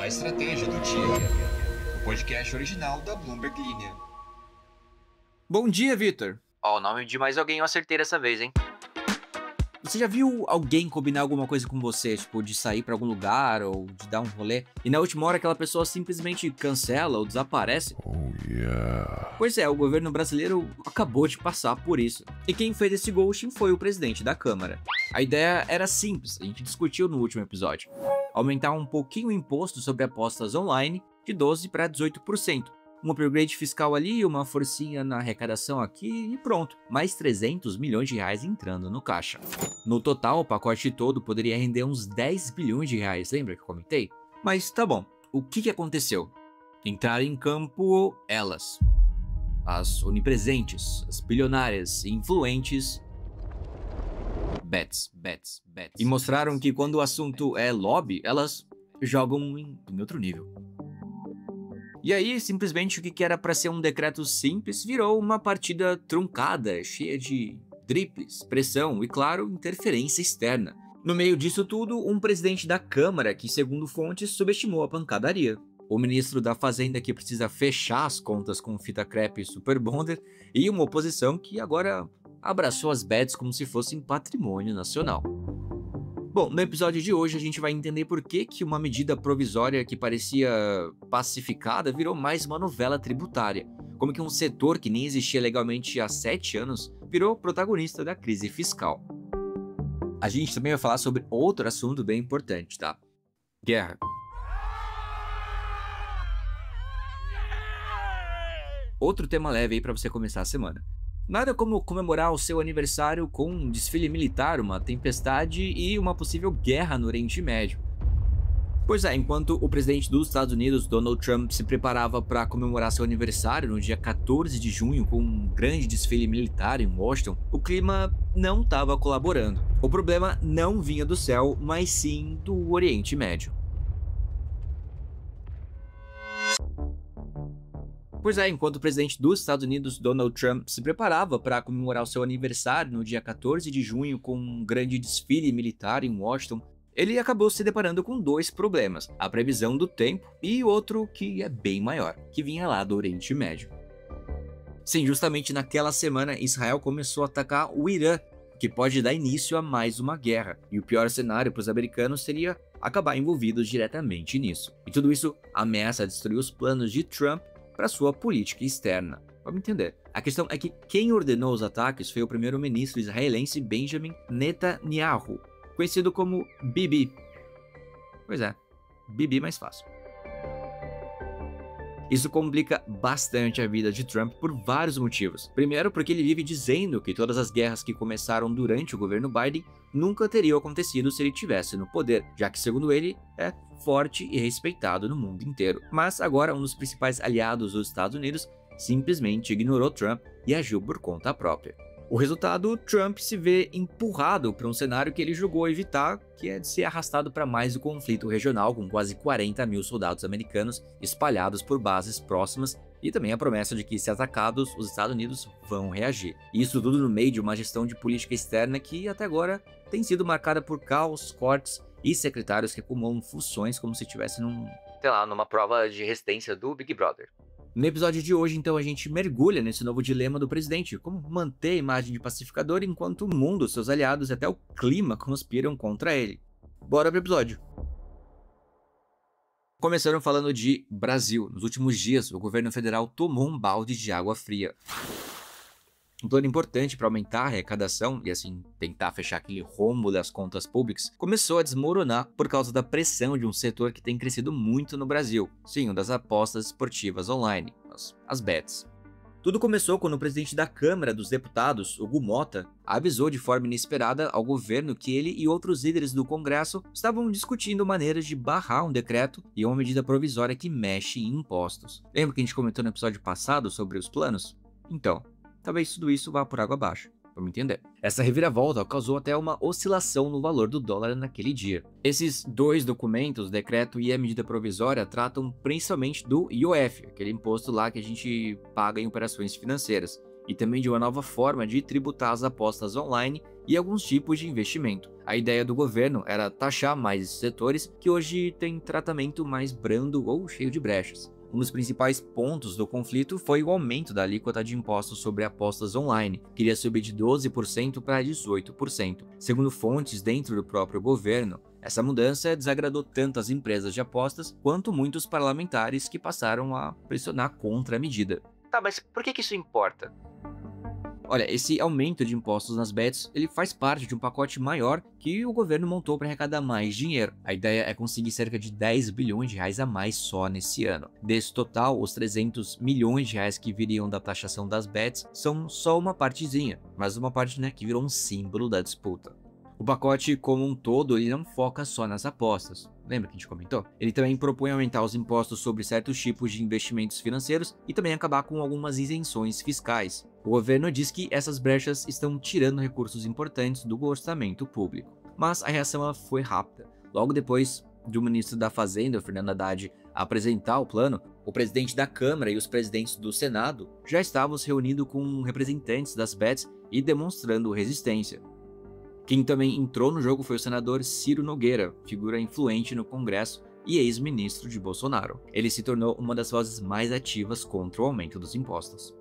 A estratégia do dia. O podcast original da Bloomberg Linha. Bom dia, Vitor. Ó, o nome de mais alguém eu acertei dessa vez, hein? Você já viu alguém combinar alguma coisa com você, tipo, de sair pra algum lugar ou de dar um rolê, e na última hora aquela pessoa simplesmente cancela ou desaparece? Oh, yeah. Pois é, o governo brasileiro acabou de passar por isso. E quem fez esse ghosting foi o presidente da Câmara. A ideia era simples, a gente discutiu no último episódio. Aumentar um pouquinho o imposto sobre apostas online de 12% para 18%. Um upgrade fiscal ali, uma forcinha na arrecadação aqui e pronto. Mais 300 milhões de reais entrando no caixa. No total, o pacote todo poderia render uns 10 bilhões de reais, lembra que eu comentei? Mas tá bom, o que aconteceu? Entraram em campo elas. As onipresentes, as bilionárias e influentes bets. E mostraram que quando o assunto é lobby, elas jogam em outro nível. E aí, simplesmente o que era para ser um decreto simples virou uma partida truncada, cheia de dribbles, pressão e, claro, interferência externa. No meio disso tudo, um presidente da Câmara que, segundo fontes, subestimou a pancadaria. O ministro da Fazenda que precisa fechar as contas com fita crepe e super bonder, e uma oposição que agora abraçou as bets como se fossem patrimônio nacional. Bom, no episódio de hoje a gente vai entender por que uma medida provisória que parecia pacificada virou mais uma novela tributária. Como que um setor que nem existia legalmente há 7 anos virou protagonista da crise fiscal. A gente também vai falar sobre outro assunto bem importante, tá? Guerra. Outro tema leve aí pra você começar a semana. Nada como comemorar o seu aniversário com um desfile militar, uma tempestade e uma possível guerra no Oriente Médio. Pois é, enquanto o presidente dos Estados Unidos, Donald Trump, se preparava para comemorar seu aniversário no dia 14 de junho com um grande desfile militar em Washington, o clima não estava colaborando. O problema não vinha do céu, mas sim do Oriente Médio. Pois é, enquanto o presidente dos Estados Unidos, Donald Trump, se preparava para comemorar o seu aniversário no dia 14 de junho com um grande desfile militar em Washington, ele acabou se deparando com 2 problemas, a previsão do tempo e outro que é bem maior, que vinha lá do Oriente Médio. Sim, justamente naquela semana, Israel começou a atacar o Irã, que pode dar início a mais uma guerra, e o pior cenário para os americanos seria acabar envolvidos diretamente nisso. E tudo isso ameaça destruir os planos de Trump para sua política externa. Vamos entender. A questão é que quem ordenou os ataques foi o primeiro-ministro israelense Benjamin Netanyahu, conhecido como Bibi. Pois é, Bibi mais fácil. Isso complica bastante a vida de Trump por vários motivos. Primeiro, porque ele vive dizendo que todas as guerras que começaram durante o governo Biden nunca teriam acontecido se ele tivesse no poder, já que, segundo ele, é forte e respeitado no mundo inteiro. Mas agora um dos principais aliados dos Estados Unidos simplesmente ignorou Trump e agiu por conta própria. O resultado, Trump se vê empurrado para um cenário que ele julgou evitar, que é de ser arrastado para mais um conflito regional com quase 40 mil soldados americanos espalhados por bases próximas e também a promessa de que, se atacados, os Estados Unidos vão reagir. Isso tudo no meio de uma gestão de política externa que até agora tem sido marcada por caos, cortes e secretários que acumulam funções como se estivesse numa prova de resistência do Big Brother. No episódio de hoje, então, a gente mergulha nesse novo dilema do presidente, como manter a imagem de pacificador enquanto o mundo, seus aliados e até o clima conspiram contra ele. Bora pro episódio! Começaram falando de Brasil. Nos últimos dias, o governo federal tomou um balde de água fria. Um plano importante para aumentar a arrecadação e assim tentar fechar aquele rombo das contas públicas começou a desmoronar por causa da pressão de um setor que tem crescido muito no Brasil. Sim, o das apostas esportivas online, as bets. Tudo começou quando o presidente da Câmara dos Deputados, Hugo Mota, avisou de forma inesperada ao governo que ele e outros líderes do Congresso estavam discutindo maneiras de barrar um decreto e uma medida provisória que mexe em impostos. Lembra que a gente comentou no episódio passado sobre os planos? Então, talvez tudo isso vá por água abaixo, vamos entender. Essa reviravolta causou até uma oscilação no valor do dólar naquele dia. Esses 2 documentos, o decreto e a medida provisória, tratam principalmente do IOF, aquele imposto lá que a gente paga em operações financeiras, e também de uma nova forma de tributar as apostas online e alguns tipos de investimento. A ideia do governo era taxar mais esses setores que hoje têm tratamento mais brando ou cheio de brechas. Um dos principais pontos do conflito foi o aumento da alíquota de impostos sobre apostas online, que iria subir de 12% para 18%. Segundo fontes dentro do próprio governo, essa mudança desagradou tanto as empresas de apostas quanto muitos parlamentares que passaram a pressionar contra a medida. Tá, mas por que isso importa? Olha, esse aumento de impostos nas bets, ele faz parte de um pacote maior que o governo montou para arrecadar mais dinheiro. A ideia é conseguir cerca de 10 bilhões de reais a mais só nesse ano. Desse total, os 300 milhões de reais que viriam da taxação das bets são só uma partezinha, mas uma parte, né, que virou um símbolo da disputa. O pacote como um todo, ele não foca só nas apostas. Lembra que a gente comentou? Ele também propõe aumentar os impostos sobre certos tipos de investimentos financeiros e também acabar com algumas isenções fiscais. O governo diz que essas brechas estão tirando recursos importantes do orçamento público. Mas a reação ela foi rápida. Logo depois do ministro da Fazenda, Fernando Haddad, apresentar o plano, o presidente da Câmara e os presidentes do Senado já estavam se reunindo com representantes das bets e demonstrando resistência. Quem também entrou no jogo foi o senador Ciro Nogueira, figura influente no Congresso e ex-ministro de Bolsonaro. Ele se tornou uma das vozes mais ativas contra o aumento dos impostos.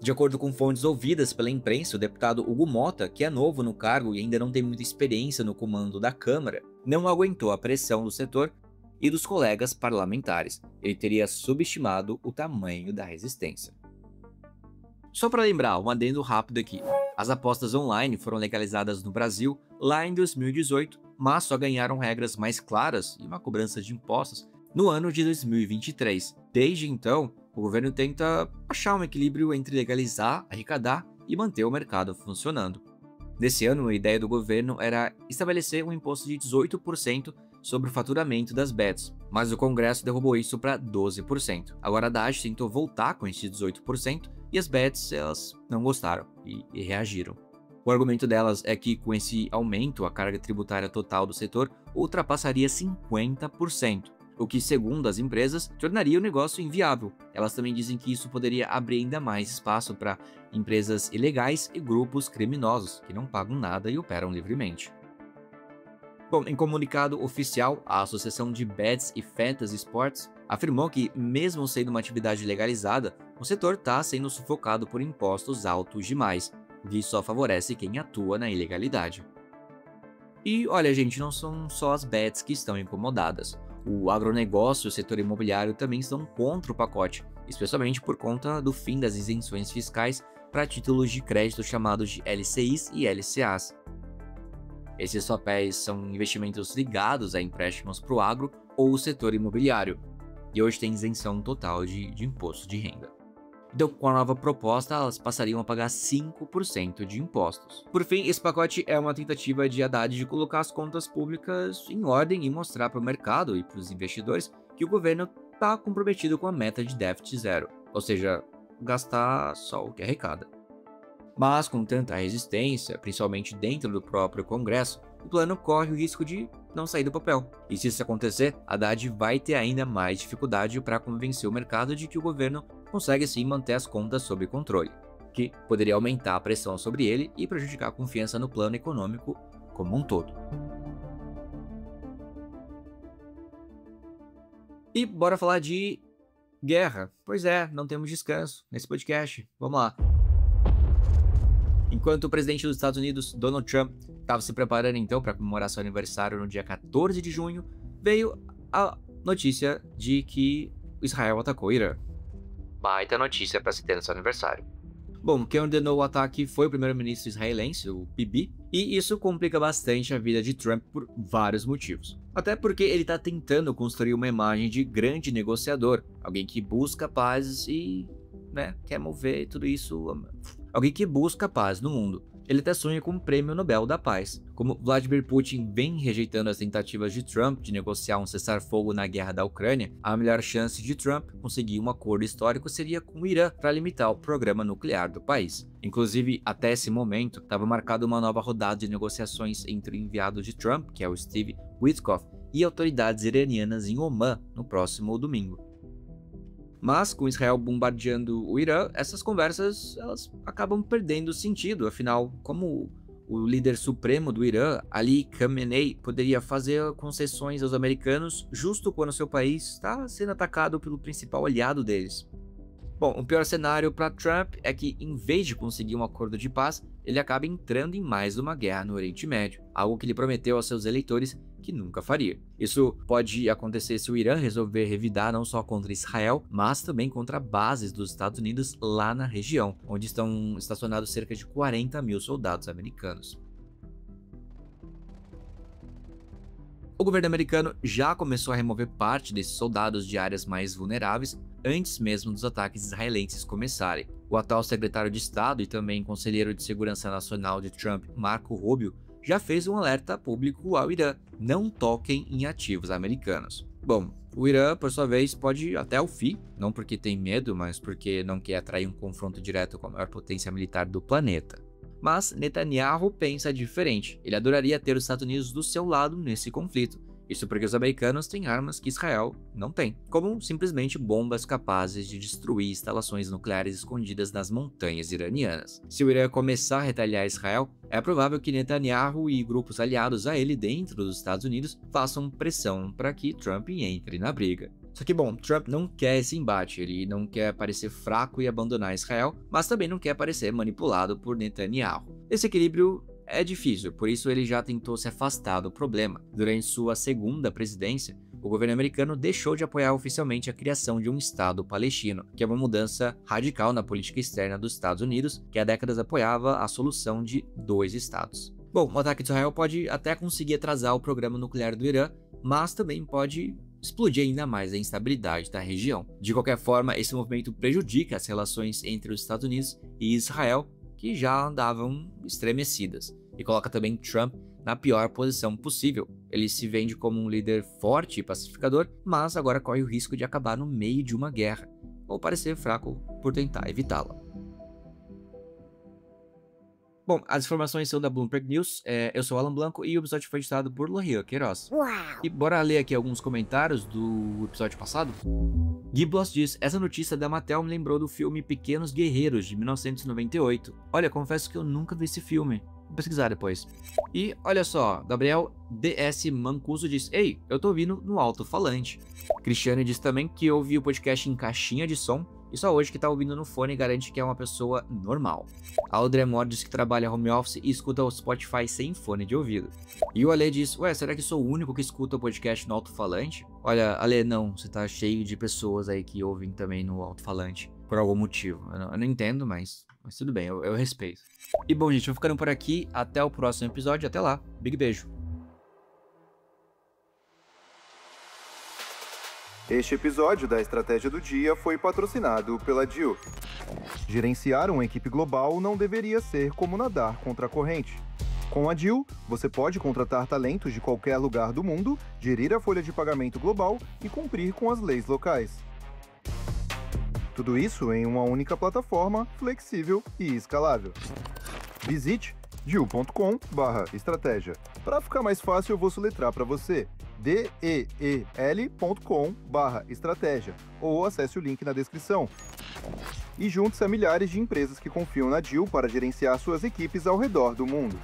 De acordo com fontes ouvidas pela imprensa, o deputado Hugo Mota, que é novo no cargo e ainda não tem muita experiência no comando da Câmara, não aguentou a pressão do setor e dos colegas parlamentares. Ele teria subestimado o tamanho da resistência. Só para lembrar, um adendo rápido aqui. As apostas online foram legalizadas no Brasil lá em 2018, mas só ganharam regras mais claras e uma cobrança de impostos no ano de 2023. Desde então, o governo tenta achar um equilíbrio entre legalizar, arrecadar e manter o mercado funcionando. Nesse ano, a ideia do governo era estabelecer um imposto de 18% sobre o faturamento das bets, mas o Congresso derrubou isso para 12%. Agora a Haddad tentou voltar com esse 18% e as bets elas não gostaram e reagiram. O argumento delas é que com esse aumento a carga tributária total do setor ultrapassaria 50%, o que, segundo as empresas, tornaria o negócio inviável. Elas também dizem que isso poderia abrir ainda mais espaço para empresas ilegais e grupos criminosos que não pagam nada e operam livremente. Bom, em comunicado oficial, a Associação de Bets e Fantasy Sports afirmou que, mesmo sendo uma atividade legalizada, o setor está sendo sufocado por impostos altos demais, o que só favorece quem atua na ilegalidade. E olha, gente, não são só as bets que estão incomodadas. O agronegócio e o setor imobiliário também estão contra o pacote, especialmente por conta do fim das isenções fiscais para títulos de crédito chamados de LCIs e LCAs. Esses papéis são investimentos ligados a empréstimos para o agro ou o setor imobiliário, e hoje tem isenção total de imposto de renda. Então, com a nova proposta, elas passariam a pagar 5% de impostos. Por fim, esse pacote é uma tentativa de Haddad de colocar as contas públicas em ordem e mostrar para o mercado e para os investidores que o governo está comprometido com a meta de déficit zero, ou seja, gastar só o que arrecada. Mas com tanta resistência, principalmente dentro do próprio Congresso, o plano corre o risco de não sair do papel. E se isso acontecer, Haddad vai ter ainda mais dificuldade para convencer o mercado de que o governo consegue sim manter as contas sob controle, que poderia aumentar a pressão sobre ele e prejudicar a confiança no plano econômico como um todo. E bora falar de guerra. Pois é, não temos descanso nesse podcast. Vamos lá. Enquanto o presidente dos Estados Unidos, Donald Trump, estava se preparando então para comemorar seu aniversário no dia 14 de junho, veio a notícia de que Israel atacou o Irã. Baita notícia para se ter no seu aniversário. Bom, quem ordenou o ataque foi o primeiro-ministro israelense, o Bibi, e isso complica bastante a vida de Trump por vários motivos. Até porque ele está tentando construir uma imagem de grande negociador, alguém que busca paz e, quer mover tudo isso, alguém que busca paz no mundo. Ele até sonha com o Prêmio Nobel da Paz. Como Vladimir Putin vem rejeitando as tentativas de Trump de negociar um cessar-fogo na guerra da Ucrânia, a melhor chance de Trump conseguir um acordo histórico seria com o Irã para limitar o programa nuclear do país. Inclusive, até esse momento, estava marcada uma nova rodada de negociações entre o enviado de Trump, que é o Steve Witkoff, e autoridades iranianas em Omã no próximo domingo. Mas, com Israel bombardeando o Irã, essas conversas elas acabam perdendo sentido, afinal, como o líder supremo do Irã, Ali Khamenei, poderia fazer concessões aos americanos justo quando seu país está sendo atacado pelo principal aliado deles. Bom, o pior cenário para Trump é que, em vez de conseguir um acordo de paz, ele acaba entrando em mais uma guerra no Oriente Médio, algo que ele prometeu aos seus eleitores que nunca faria. Isso pode acontecer se o Irã resolver revidar não só contra Israel, mas também contra bases dos Estados Unidos lá na região, onde estão estacionados cerca de 40 mil soldados americanos. O governo americano já começou a remover parte desses soldados de áreas mais vulneráveis antes mesmo dos ataques israelenses começarem. O atual secretário de Estado e também conselheiro de Segurança Nacional de Trump, Marco Rubio, já fez um alerta público ao Irã: não toquem em ativos americanos. Bom, o Irã, por sua vez, pode ir até o fim, não porque tem medo, mas porque não quer atrair um confronto direto com a maior potência militar do planeta. Mas Netanyahu pensa diferente. Ele adoraria ter os Estados Unidos do seu lado nesse conflito. Isso porque os americanos têm armas que Israel não tem, como simplesmente bombas capazes de destruir instalações nucleares escondidas nas montanhas iranianas. Se o Irã começar a retaliar Israel, é provável que Netanyahu e grupos aliados a ele dentro dos Estados Unidos façam pressão para que Trump entre na briga. Só que, bom, Trump não quer esse embate, ele não quer parecer fraco e abandonar Israel, mas também não quer parecer manipulado por Netanyahu. Esse equilíbrio é difícil, por isso ele já tentou se afastar do problema. Durante sua segunda presidência, o governo americano deixou de apoiar oficialmente a criação de um Estado palestino, que é uma mudança radical na política externa dos Estados Unidos, que há décadas apoiava a solução de 2 estados. Bom, o ataque de Israel pode até conseguir atrasar o programa nuclear do Irã, mas também pode explodir ainda mais a instabilidade da região. De qualquer forma, esse movimento prejudica as relações entre os Estados Unidos e Israel, que já andavam estremecidas, e coloca também Trump na pior posição possível. Ele se vende como um líder forte e pacificador, mas agora corre o risco de acabar no meio de uma guerra, ou parecer fraco por tentar evitá-la. Bom, as informações são da Bloomberg News, eu sou Alan Blanco e o episódio foi editado por Lohian Queiroz. Uau. E bora ler aqui alguns comentários do episódio passado? Gui Bloss diz: essa notícia da Mattel me lembrou do filme Pequenos Guerreiros, de 1998. Olha, confesso que eu nunca vi esse filme. Vou pesquisar depois. E olha só, Gabriel DS Mancuso diz: ei, eu tô ouvindo no alto-falante. Cristiane diz também que ouviu o podcast em caixinha de som e só hoje que tá ouvindo no fone e garante que é uma pessoa normal. A Audrey Moore diz que trabalha home office e escuta o Spotify sem fone de ouvido. E o Ale diz: ué, será que sou o único que escuta o podcast no alto-falante? Olha, Ale, não, você tá cheio de pessoas aí que ouvem também no alto-falante, por algum motivo. Eu não entendo, mas tudo bem, eu respeito. E bom, gente, vou ficando por aqui, até o próximo episódio, até lá, big beijo. Este episódio da Estratégia do Dia foi patrocinado pela Dil. Gerenciar uma equipe global não deveria ser como nadar contra a corrente. Com a Dil, você pode contratar talentos de qualquer lugar do mundo, gerir a folha de pagamento global e cumprir com as leis locais. Tudo isso em uma única plataforma, flexível e escalável. Visite dil.com/estratégia. Para ficar mais fácil, eu vou soletrar para você: del.com/estratégia, ou acesse o link na descrição. E junte-se a milhares de empresas que confiam na Dil para gerenciar suas equipes ao redor do mundo.